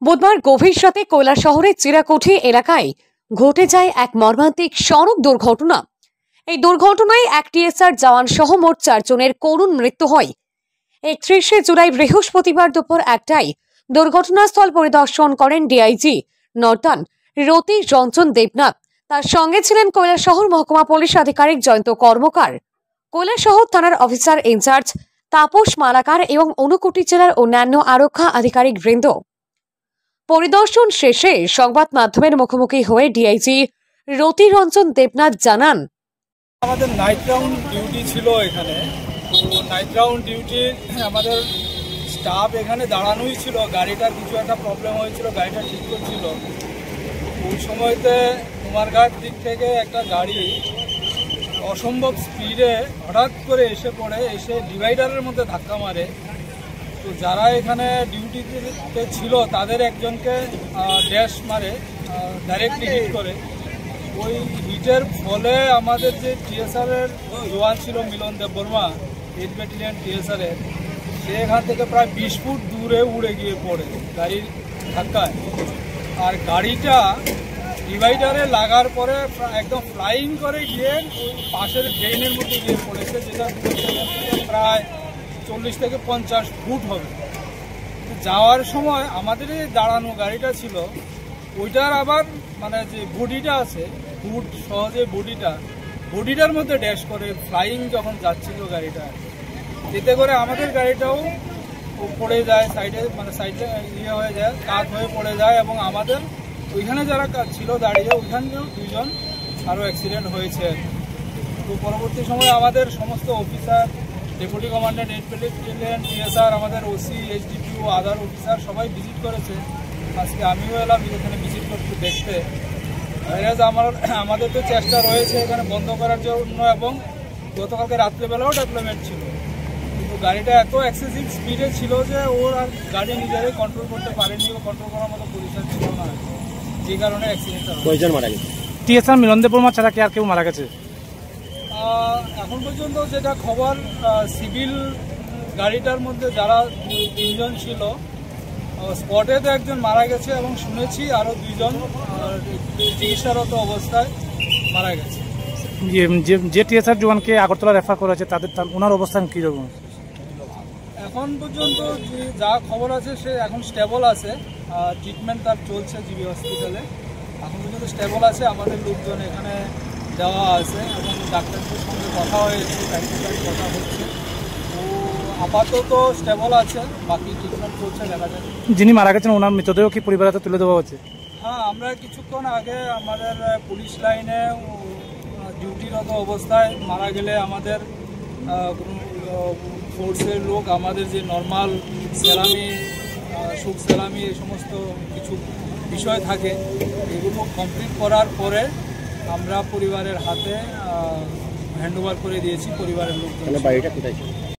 বুধবার গভীর রাতে কৈলাসহরের চিরাকুঠি এলাকায় ঘটে যায় এক মর্মান্তিক সড়ক দুর্ঘটনা। এই দুর্ঘটনায় এক টিএসআর জওয়ান সহ মোট 4 জনের করুণ মৃত্যু হয়। 31শে জুলাই বৃহস্পতিবার দুপুর 1টায় দুর্ঘটনাস্থল পরিদর্শন করেন ডিআইজি নর্তন রতি রঞ্জন দেবনাথ। তার সঙ্গে ছিলেন কৈলাসহর মহকুমা পুলিশ আধিকারিক জয়ন্ত কর্মকার, কৈলাসহর থানার অফিসার ইনচার্জ তাপস মালাকার এবং ঊনকোটি জেলার অন্যান্য আরক্ষা আধিকারিক বৃন্দ। পরিদর্শন শেষে সংবাদ মাধ্যমের মুখোমুখি হয়ে ডিআইজি রতি রঞ্জন দেবনাথ জানান, আমাদের নাইট রাউন্ড ডিউটি ছিল এখানে। নাইট রাউন্ড ডিউটি আমাদের স্টাফ এখানে দাঁড়ানোই ছিল। গাড়িটার কিছু একটা প্রবলেম হয়েছিল, গাড়িটা ঠিক করছিল। ওই সময়তে কুমারঘাট দিক থেকে একটা গাড়ি অসম্ভব স্পিডে হঠাৎ করে এসে পড়ে, এসে ডিভাইডারের মধ্যে ধাক্কা মারে। তো যারা এখানে ডিউটিতে ছিল তাদের একজনকে ড্যাশ মারে, ডাইরেক্টলি হিট করে। ওই হিটের ফলে আমাদের যে টিএসআরের জওয়ান ছিল মিলন দেববর্মা, 8 ব্যাটালিয়ন টিএসআরের, সে এখান থেকে প্রায় 20 ফুট দূরে উড়ে গিয়ে পড়ে গাড়ির ধাক্কায়। আর গাড়িটা ডিভাইডারে লাগার পরে একদম ফ্লাইং করে গিয়ে ওই পাশের ড্রেনের মধ্যে গিয়ে পড়েছে, যেটা প্রায় 40 থেকে 50 ফুট হবে। যাওয়ার সময় আমাদের এই দাঁড়ানো গাড়িটা ছিল, ওইটার আবার মানে যে বডিটা আছে, ফুট সহজে বডিটার মধ্যে ড্যাশ করে ফ্লাইং যখন যাচ্ছিল গাড়িটা, এতে করে আমাদের গাড়িটাও পড়ে যায় সাইডে, মানে সাইডে ইয়ে হয়ে যায়, কাত হয়ে পড়ে যায়। এবং আমাদের ওইখানে যারা ছিল দাঁড়িয়ে, ওইখানেও 2 জন আরও অ্যাক্সিডেন্ট হয়েছে। তো পরবর্তী সময় আমাদের সমস্ত officer, deputy commandant 8 battalion TSR, আমাদের ওসি, এইচডিপিও, আদার অফিসার সবাই ভিজিট করেছে। আজকে আমিও এলাম এখানে ভিজিট করতে, দেখতে। আমাদের তো চেষ্টা রয়েছে এখানে বন্ধ করার জন্য, এবং গতকালকে রাত্রেবেলাও ডেভেলপমেন্ট ছিল, কিন্তু গাড়িটা এত এক্সেসিভ স্পিডে ছিল যে ওর আর গাড়ি নিজেরাই কন্ট্রোল করতে পারেনি, ও কন্ট্রোল করার মতো পজিশন ছিল না, যে কারণে অ্যাক্সিডেন্টটা। কয়জন মারা গেছে? টিএসআর মিলন দেববর্মা ছাড়া কি আর কেউ মারা গেছে? এখন পর্যন্ত যেটা খবর, সিভিল গাড়িটার মধ্যে যারা 3 জন ছিল, স্পটে তো একজন মারা গেছে, এবং শুনেছি আরও 2 জন চিকিৎসারত অবস্থায় মারা গেছে। যে টিএসআর জওয়ানকে আগরতলা রেফার করা হয়েছে, ওনার অবস্থান কীরকম? এখন পর্যন্ত যা খবর আছে সে এখন স্টেবল আছে, ট্রিটমেন্ট তার চলছে জিবি হসপিটালে। এখন পর্যন্ত স্টেবল আছে, আমাদের লোকজন এখানে দেওয়া আছে এবং ডাক্তারদের সঙ্গে কথা হয়েছে, কথা হচ্ছে। ও আপাতত স্টেবল আছে, বাকি ট্রিটমেন্ট চলছে, দেখা যায়। যিনি মারা গেছেন ওনার মৃতদেহ কি পরিবারে তুলে দেওয়া হচ্ছে? হ্যাঁ, আমরা কিছুক্ষণ আগে আমাদের পুলিশ লাইনে ডিউটিরত অবস্থায় মারা গেলে আমাদের ফোর্সের লোক আমাদের যে নর্মাল সেলামি, সুখ সেলামি, এই সমস্ত কিছু বিষয় থাকে, এগুলো কমপ্লিট করার পরে আমরা পরিবারের হাতে হ্যান্ড ওভার করে দিয়েছি পরিবারের লোকজন। বাড়িটা কোথায় ছিল?